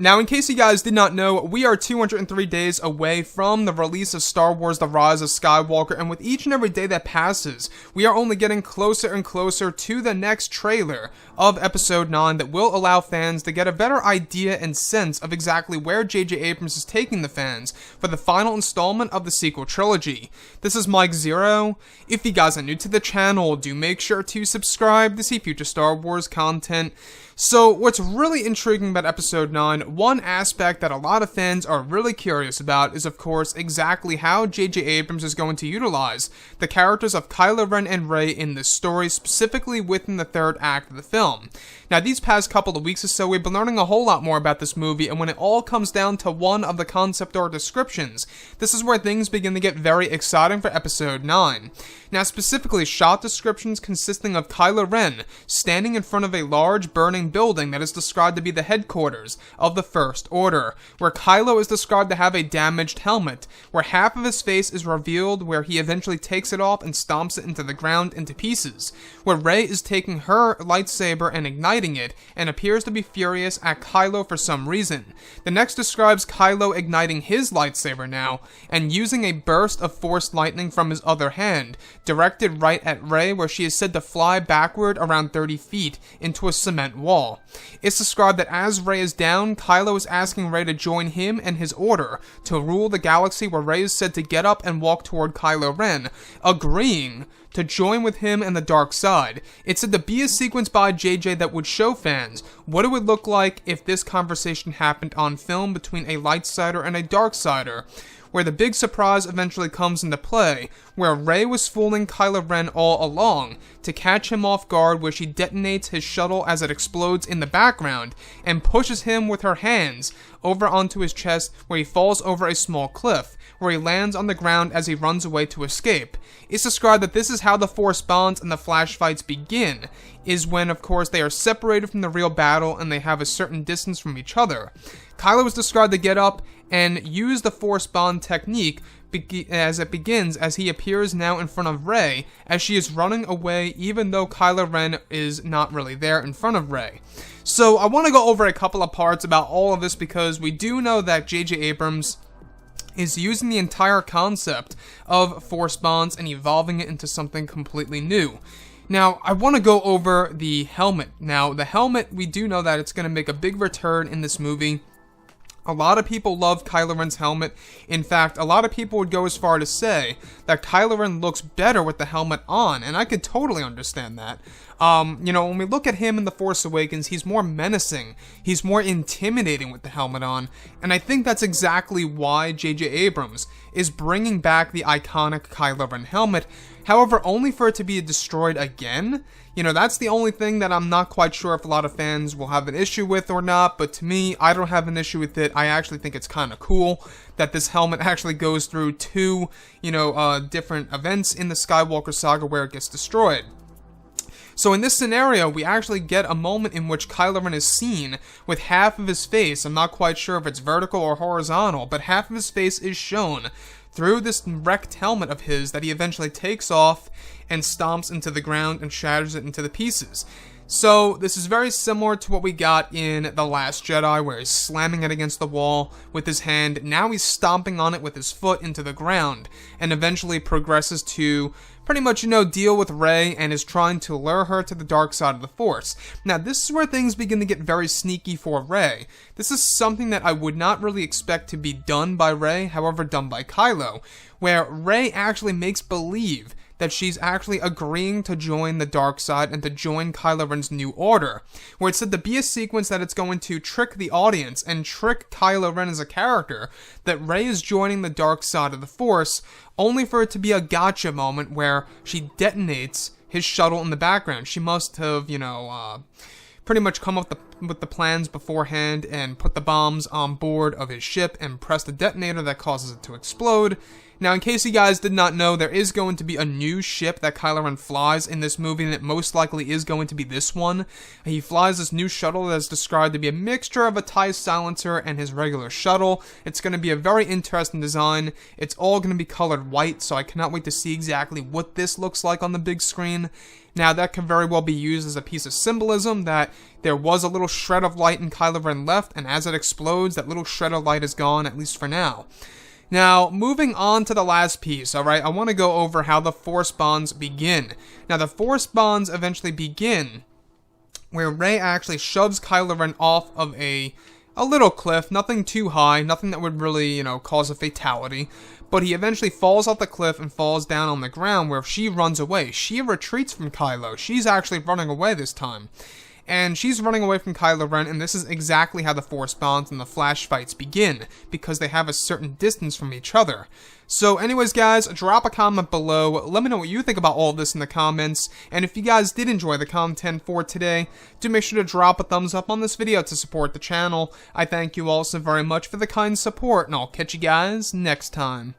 Now, in case you guys did not know, we are 203 days away from the release of Star Wars: The Rise of Skywalker, and with each and every day that passes, we are only getting closer and closer to the next trailer of Episode 9 that will allow fans to get a better idea and sense of exactly where J.J. Abrams is taking the fans for the final installment of the sequel trilogy. This is Mike Zero. If you guys are new to the channel, do make sure to subscribe to see future Star Wars content. So, what's really intriguing about Episode 9, one aspect that a lot of fans are really curious about is, of course, exactly how J.J. Abrams is going to utilize the characters of Kylo Ren and Rey in this story, specifically within the third act of the film. Now, these past couple of weeks or so, we've been learning a whole lot more about this movie, and when it all comes down to one of the concept art descriptions, this is where things begin to get very exciting for Episode 9. Now, specifically, shot descriptions consisting of Kylo Ren standing in front of a large burning building that is described to be the headquarters of the First Order, where Kylo is described to have a damaged helmet, where half of his face is revealed, where he eventually takes it off and stomps it into the ground into pieces, where Rey is taking her lightsaber and igniting it, and appears to be furious at Kylo for some reason. The next describes Kylo igniting his lightsaber now, and using a burst of force lightning from his other hand, directed right at Rey, where she is said to fly backward around 30 feet into a cement wall. It's described that as Rey is down, Kylo is asking Rey to join him and his order to rule the galaxy, where Rey is said to get up and walk toward Kylo Ren, agreeing to join with him and the dark side. It's said to be a sequence by JJ that would show fans what it would look like if this conversation happened on film between a light sider and a dark sider, where the big surprise eventually comes into play, where Rey was fooling Kylo Ren all along to catch him off guard, where she detonates his shuttle as it explodes in the background and pushes him with her hands over onto his chest, where he falls over a small cliff, where he lands on the ground as he runs away to escape. It's described that this is how the Force bonds and the flash fights begin, is when, of course, they are separated from the real battle and they have a certain distance from each other. Kylo is described to get up and use the Force bond technique as it begins, as he appears now in front of Rey as she is running away, even though Kylo Ren is not really there in front of Rey. So I want to go over a couple of parts about all of this, because we do know that J.J. Abrams is using the entire concept of Force bonds and evolving it into something completely new. Now, I want to go over the helmet. Now, the helmet, we do know that it's going to make a big return in this movie. A lot of people love Kylo Ren's helmet. In fact, a lot of people would go as far to say that Kylo Ren looks better with the helmet on, and I could totally understand that. When we look at him in The Force Awakens, he's more menacing, he's more intimidating with the helmet on, and I think that's exactly why J.J. Abrams is bringing back the iconic Kylo Ren helmet, however, only for it to be destroyed again. That's the only thing that I'm not quite sure if a lot of fans will have an issue with or not, but to me, I don't have an issue with it. I actually think it's kind of cool that this helmet actually goes through two, different events in the Skywalker saga where it gets destroyed. So in this scenario, we actually get a moment in which Kylo Ren is seen with half of his face. I'm not quite sure if it's vertical or horizontal, but half of his face is shown through this wrecked helmet of his that he eventually takes off and stomps into the ground and shatters it into the pieces. So this is very similar to what we got in The Last Jedi, where he's slamming it against the wall with his hand. Now he's stomping on it with his foot into the ground, and eventually progresses to pretty much, deal with Rey and is trying to lure her to the dark side of the Force. Now, this is where things begin to get very sneaky for Rey. This is something that I would not really expect to be done by Rey, however done by Kylo, where Rey actually makes believe that she's actually agreeing to join the dark side and to join Kylo Ren's new order, where it's said to be a sequence that it's going to trick the audience and trick Kylo Ren as a character that Rey is joining the dark side of the Force, only for it to be a gotcha moment where she detonates his shuttle in the background. She must have, pretty much come up with the plans beforehand and put the bombs on board of his ship and press the detonator that causes it to explode. Now, in case you guys did not know, there is going to be a new ship that Kylo Ren flies in this movie, and it most likely is going to be this one. He flies this new shuttle that is described to be a mixture of a TIE silencer and his regular shuttle. It's going to be a very interesting design. It's all going to be colored white, so I cannot wait to see exactly what this looks like on the big screen. Now, that can very well be used as a piece of symbolism that there was a little shred of light in Kylo Ren left, and as it explodes, that little shred of light is gone, at least for now. Now, moving on to the last piece, alright, I want to go over how the Force bonds begin. Now, the Force bonds eventually begin where Rey actually shoves Kylo Ren off of a little cliff, nothing too high, nothing that would really, cause a fatality, but he eventually falls off the cliff and falls down on the ground where she runs away. She retreats from Kylo. She's actually running away this time. And she's running away from Kylo Ren, and this is exactly how the Force bonds and the flash fights begin, because they have a certain distance from each other. So anyways, guys, drop a comment below, let me know what you think about all of this in the comments, and if you guys did enjoy the content for today, do make sure to drop a thumbs up on this video to support the channel. I thank you all so very much for the kind support, and I'll catch you guys next time.